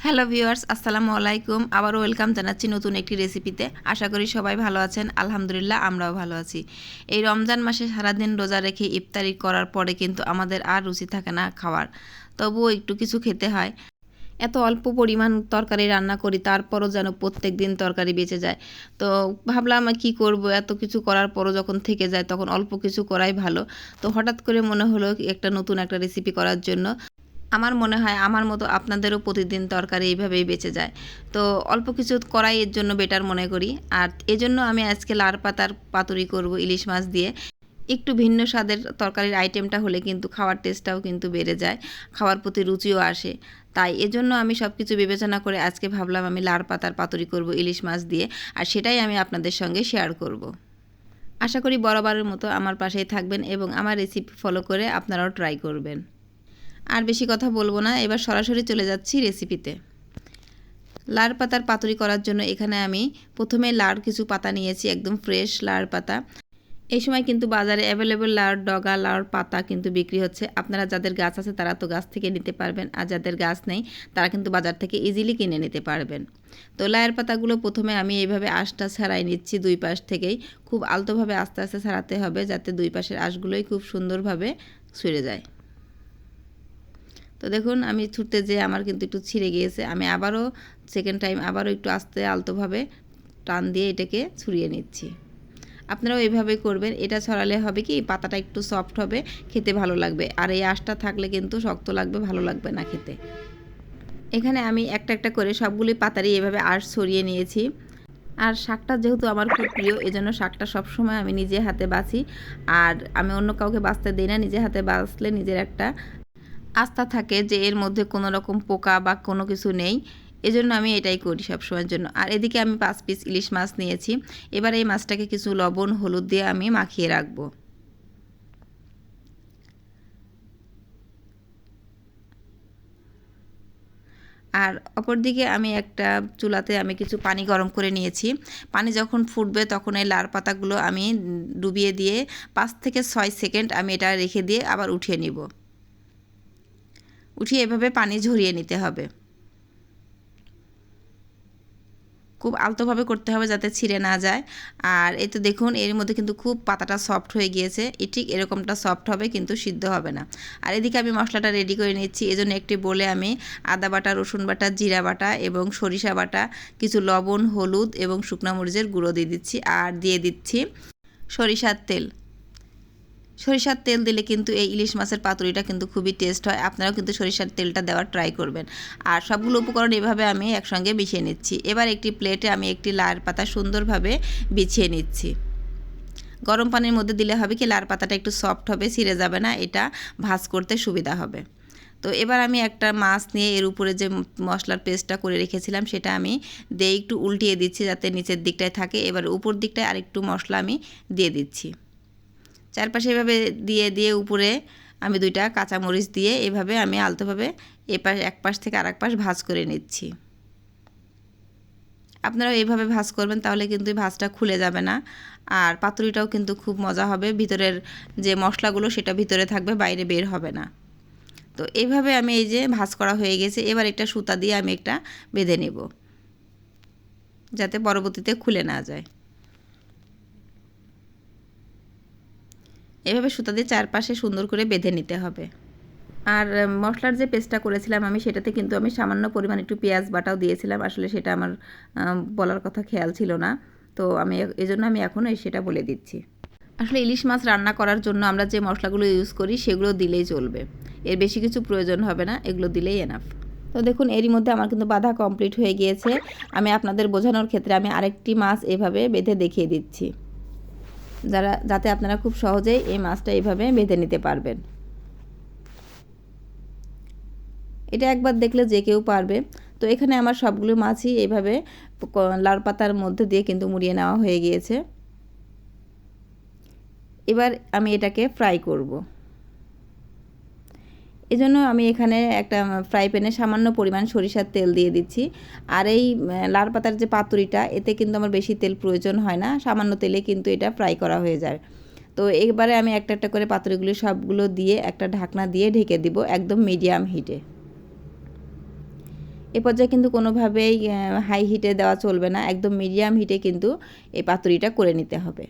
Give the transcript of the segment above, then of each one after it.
Hello viewers, আসসালামু আলাইকুম। আবারও ওয়েলকাম জানাচ্ছি নতুন একটি রেসিপিতে। আশা করি সবাই ভালো আছেন। আলহামদুলিল্লাহ, আমরাও ভালো আছি। এই রমজান মাসে সারাদিন রোজা রেখে ইফতারি করার পরে কিন্তু আমাদের আর রুচি থাকে না খাওয়ার, তবুও একটু কিছু খেতে হয়। এত অল্প পরিমাণ তরকারি রান্না করি, তারপরও যেন প্রত্যেক দিন তরকারি বেঁচে যায়। তো ভাবলাম কি করব, এত কিছু করার পরও যখন থেকে যায় তখন অল্প কিছু করাই ভালো। তো হঠাৎ করে মনে হলো একটা নতুন একটা রেসিপি করার জন্য। আমার মনে হয় আমার মতো আপনাদেরও প্রতিদিন তরকারি এইভাবেই বেঁচে যায়। তো অল্প কিছু করাই এর জন্য বেটার মনে করি। আর এজন্য আমি আজকে লার পাতার পাতুরি করব ইলিশ মাছ দিয়ে। একটু ভিন্ন স্বাদের তরকারির আইটেমটা হলে কিন্তু খাওয়ার টেস্টটাও কিন্তু বেড়ে যায়, খাওয়ার প্রতি রুচিও আসে। তাই এজন্য আমি সব কিছু বিবেচনা করে আজকে ভাবলাম আমি লার পাতার পাতুরি করব ইলিশ মাছ দিয়ে, আর সেটাই আমি আপনাদের সঙ্গে শেয়ার করব। আশা করি বরাবরের মতো আমার পাশেই থাকবেন এবং আমার রেসিপি ফলো করে আপনারাও ট্রাই করবেন। আর বেশি কথা বলবো না, এবার সরাসরি চলে যাচ্ছি রেসিপিতে। লার পাতার পাতুরি করার জন্য এখানে আমি প্রথমে লার কিছু পাতা নিয়েছি, একদম ফ্রেশ লার পাতা। এই সময় কিন্তু বাজারে অ্যাভেলেবল লাউর ডগা লাউর পাতা কিন্তু বিক্রি হচ্ছে। আপনারা যাদের গাছ আছে তারা তো গাছ থেকে নিতে পারবেন, আর যাদের গাছ নেই তারা কিন্তু বাজার থেকে ইজিলি কিনে নিতে পারবেন। তো লাউয়ের পাতাগুলো প্রথমে আমি এইভাবে আঁশটা ছাড়াই নিচ্ছি দুই পাশ থেকেই। খুব আলতোভাবে আস্তে আস্তে ছাড়াতে হবে, যাতে দুই পাশের আঁশগুলোই খুব সুন্দরভাবে ছুঁড়ে যায়। তো দেখুন আমি ছুটতে যেয়ে আমার কিন্তু একটু ছিঁড়ে গিয়েছে। আমি আবারও সেকেন্ড টাইম আবারও একটু আস্তে আলতোভাবে টান দিয়ে এটাকে ছুরিয়ে নিচ্ছি। আপনারাও এইভাবে করবেন। এটা ছড়ালে হবে কি, পাতাটা একটু সফট হবে, খেতে ভালো লাগবে। আর এই আঁশটা থাকলে কিন্তু শক্ত লাগবে, ভালো লাগবে না খেতে। এখানে আমি একটা একটা করে সবগুলি পাতারই এভাবে আঁশ ছড়িয়ে নিয়েছি। আর শাকটা যেহেতু আমার খুব প্রিয়, এজন্য শাকটা সবসময় আমি নিজে হাতে বাছি। আর আমি অন্য কাউকে বাছতে দিই না। নিজে হাতে বাছলে নিজের একটা আস্থা থাকে যে এর মধ্যে কোনো রকম পোকা বা কোনো কিছু নেই। এজন্য আমি এটাই করি সবসময়ের জন্য। আর এদিকে আমি 5 পিস ইলিশ মাছ নিয়েছি। এবার এই মাছটাকে কিছু লবণ হলুদ দিয়ে আমি মাখিয়ে রাখবো। আর অপরদিকে আমি একটা চুলাতে আমি কিছু পানি গরম করে নিয়েছি। পানি যখন ফুটবে তখন এই লার পাতাগুলো আমি ডুবিয়ে দিয়ে 5 থেকে 6 সেকেন্ড আমি এটা রেখে দিয়ে আবার উঠিয়ে নিব। উঠিয়ে এভাবে পানি ঝরিয়ে নিতে হবে। খুব আলতোভাবে করতে হবে যাতে ছিঁড়ে না যায়। আর এই তো দেখুন এর মধ্যে কিন্তু খুব পাতাটা সফট হয়ে গিয়েছে। ঠিক এরকমটা সফট হবে, কিন্তু সিদ্ধ হবে না। আর এদিকে আমি মশলাটা রেডি করে নিচ্ছি। এজন্য একটি বলে আমি আদা বাটা, রসুন বাটা, জিরা বাটা এবং সরিষা বাটা, কিছু লবণ, হলুদ এবং শুকনো মরিচের গুঁড়ো দিয়ে দিচ্ছি। আর দিয়ে দিচ্ছি সরিষার তেল। সরিষার তেল দিলে কিন্তু এই ইলিশ মাছের পাতুরিটা কিন্তু খুবই টেস্ট হয়। আপনারাও কিন্তু সরিষার তেলটা দেওয়ার ট্রাই করবেন। আর সবগুলো উপকরণ এভাবে আমি একসঙ্গে মিশিয়ে নিচ্ছি। এবার একটি প্লেটে আমি একটি লার পাতা সুন্দরভাবে বিছিয়ে নিচ্ছি। গরম পানির মধ্যে দিলে হবে কি, লার পাতাটা একটু সফট হবে, ছিঁড়ে যাবে না, এটা ভাজ করতে সুবিধা হবে। তো এবার আমি একটা মাছ নিয়ে এর উপরে যে মশলার পেস্টটা করে রেখেছিলাম সেটা আমি দিয়ে একটু উল্টিয়ে দিচ্ছি যাতে নিচের দিকটায় থাকে। এবার উপর দিকটায় আরেকটু মশলা আমি দিয়ে দিচ্ছি। চারপাশে এভাবে দিয়ে দিয়ে উপরে আমি 2টা কাঁচামরিচ দিয়ে এভাবে আমি আলতোভাবে এক পাশ থেকে আরেক পাশ ভাজ করে নিচ্ছি। আপনারাও এইভাবে ভাজ করবেন, তাহলে কিন্তু এই ভাজটা খুলে যাবে না। আর পাতুরিটাও কিন্তু খুব মজা হবে। ভিতরের যে মশলাগুলো সেটা ভিতরে থাকবে, বাইরে বের হবে না। তো এইভাবে আমি এই যে ভাজ করা হয়ে গেছে। এবার একটা সুতা দিয়ে আমি একটা বেঁধে নেব, যাতে পরবর্তীতে খুলে না যায়। এভাবে সুতা দিয়ে চারপাশে সুন্দর করে বেঁধে নিতে হবে। আর মশলার যে পেস্টটা করেছিলাম আমি, সেটাতে কিন্তু আমি সামান্য পরিমাণ একটু পেঁয়াজ বাটাও দিয়েছিলাম। আসলে সেটা আমার বলার কথা খেয়াল ছিল না। তো আমি এজন্য আমি এখন সেটা বলে দিচ্ছি। আসলে ইলিশ মাছ রান্না করার জন্য আমরা যে মশলাগুলো ইউজ করি সেগুলো দিলেই চলবে, এর বেশি কিছু প্রয়োজন হবে না, এগুলো দিলেই এনাফ। তো দেখুন এরই মধ্যে আমার কিন্তু বাঁধা কমপ্লিট হয়ে গিয়েছে। আমি আপনাদের বোঝানোর ক্ষেত্রে আমি আরেকটি মাছ এভাবে বেঁধে দেখিয়ে দিচ্ছি, যাতে আপনারা খুব সহজেই এই মাছটা এইভাবে বেঁধে নিতে পারবেন। এটা একবার দেখলে যে কেউ পারবে। তো এখানে আমার সবগুলো মাছই এইভাবে লাল পাতার মধ্যে দিয়ে কিন্তু মুড়িয়ে নেওয়া হয়ে গিয়েছে। এবার আমি এটাকে ফ্রাই করব। এজন্য আমি এখানে একটা ফ্রাই প্যানে সামান্য পরিমাণ সরিষার তেল দিয়ে দিচ্ছি। আর এই লাল পাতার যে পাতুরিটা, এতে কিন্তু আমার বেশি তেল প্রয়োজন হয় না, সামান্য তেলে কিন্তু এটা ফ্রাই করা হয়ে যায়। তো এবারে আমি একটা একটা করে পাতুরিগুলো সবগুলো দিয়ে একটা ঢাকনা দিয়ে ঢেকে দিব একদম মিডিয়াম হিটে। এ পর্যায়ে কিন্তু কোনোভাবেই হাই হিটে দেওয়া চলবে না, একদম মিডিয়াম হিটে কিন্তু এই পাতুরিটা করে নিতে হবে।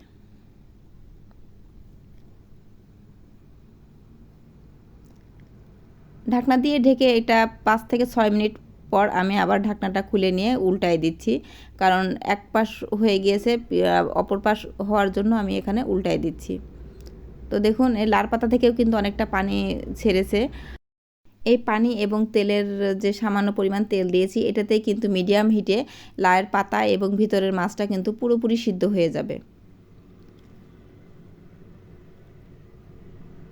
ঢাকনা দিয়ে ঢেকে এটা 5 থেকে 6 মিনিট পর আমি আবার ঢাকনাটা খুলে নিয়ে উল্টাই দিচ্ছি, কারণ এক পাশ হয়ে গিয়েছে, অপর পাশ হওয়ার জন্য আমি এখানে উল্টাই দিচ্ছি। তো দেখুন এই লার পাতা থেকেও কিন্তু অনেকটা পানি ছেড়েছে। এই পানি এবং তেলের যে সামান্য পরিমাণ তেল দিয়েছি এটাতেই কিন্তু মিডিয়াম হিটে লায়ের পাতা এবং ভিতরের মাছটা কিন্তু পুরোপুরি সিদ্ধ হয়ে যাবে।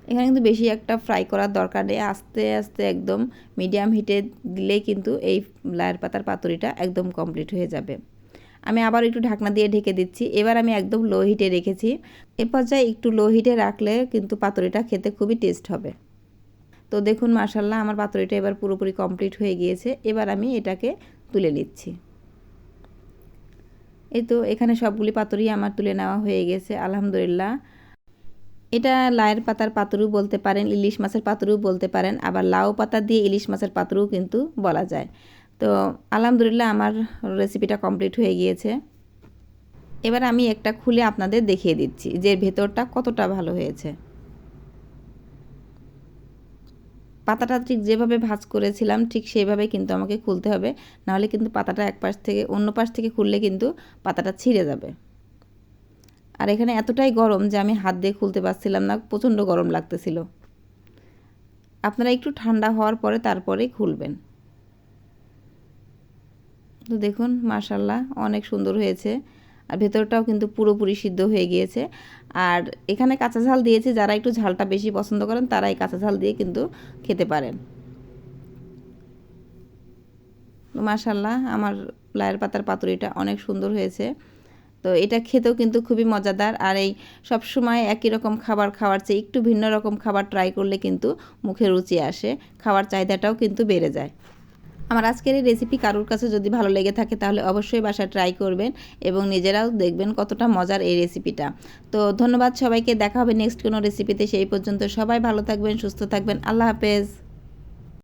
এখানে কিন্তু বেশি একটা ফ্রাই করার দরকার নেই, আস্তে আস্তে একদম মিডিয়াম হিটে দিলেই কিন্তু এই লায়ের পাতার পাতুরিটা একদম কমপ্লিট হয়ে যাবে। আমি আবার একটু ঢাকনা দিয়ে ঢেকে দিচ্ছি। এবার আমি একদম লো হিটে রেখেছি। এ পর্যায়ে একটু লো হিটে রাখলে কিন্তু পাতুরিটা খেতে খুবই টেস্ট হবে। তো দেখুন মাশাআল্লাহ আমার পাতুরিটা এবার পুরোপুরি কমপ্লিট হয়ে গিয়েছে। এবার আমি এটাকে তুলে নিচ্ছি। এই তো এখানে সবগুলি পাতুরি আমার তুলে নেওয়া হয়ে গেছে আলহামদুলিল্লাহ। এটা লায়ের পাতার পাতুরিও বলতে পারেন, ইলিশ মাছের পাতুরিও বলতে পারেন, আবার লাউ পাতা দিয়ে ইলিশ মাছের পাতুরিও কিন্তু বলা যায়। তো আলহামদুলিল্লাহ আমার রেসিপিটা কমপ্লিট হয়ে গিয়েছে। এবার আমি একটা খুলে আপনাদের দেখিয়ে দিচ্ছি যে ভেতরটা কতটা ভালো হয়েছে। পাতাটা ঠিক যেভাবে ভাঁজ করেছিলাম ঠিক সেইভাবে কিন্তু আমাকে খুলতে হবে, নাহলে কিন্তু পাতাটা এক পাশ থেকে অন্য পাশ থেকে খুললে কিন্তু পাতাটা ছিঁড়ে যাবে। আর এখানে এতটাই গরম যে আমি হাত দিয়ে খুলতে পারছিলাম না, প্রচণ্ড গরম লাগতেছিল। আপনারা একটু ঠান্ডা হওয়ার পরে তারপরেই খুলবেন। তো দেখুন মাশাআল্লাহ অনেক সুন্দর হয়েছে, আর ভেতরটাও কিন্তু পুরোপুরি সিদ্ধ হয়ে গিয়েছে। আর এখানে কাঁচা ঝাল দিয়েছি, যারা একটু ঝালটা বেশি পছন্দ করেন তারা এই কাঁচা ঝাল দিয়ে কিন্তু খেতে পারেন। মাশাআল্লাহ আমার লায়ের পাতার পাতুরিটা অনেক সুন্দর হয়েছে। তো এটা খেতেও কিন্তু খুবই মজাদার। আর এই সবসময় একই রকম খাবার খাওয়ার চেয়ে একটু ভিন্ন রকম খাবার ট্রাই করলে কিন্তু মুখে রুচি আসে, খাওয়ার চাহিদাটাও কিন্তু বেড়ে যায়। আমার আজকের এই রেসিপি কারোর কাছে যদি ভালো লেগে থাকে তাহলে অবশ্যই বাসায় ট্রাই করবেন এবং নিজেরাও দেখবেন কতটা মজার এই রেসিপিটা। তো ধন্যবাদ সবাইকে, দেখা হবে নেক্সট কোনো রেসিপিতে। সেই পর্যন্ত সবাই ভালো থাকবেন, সুস্থ থাকবেন। আল্লাহ হাফেজ।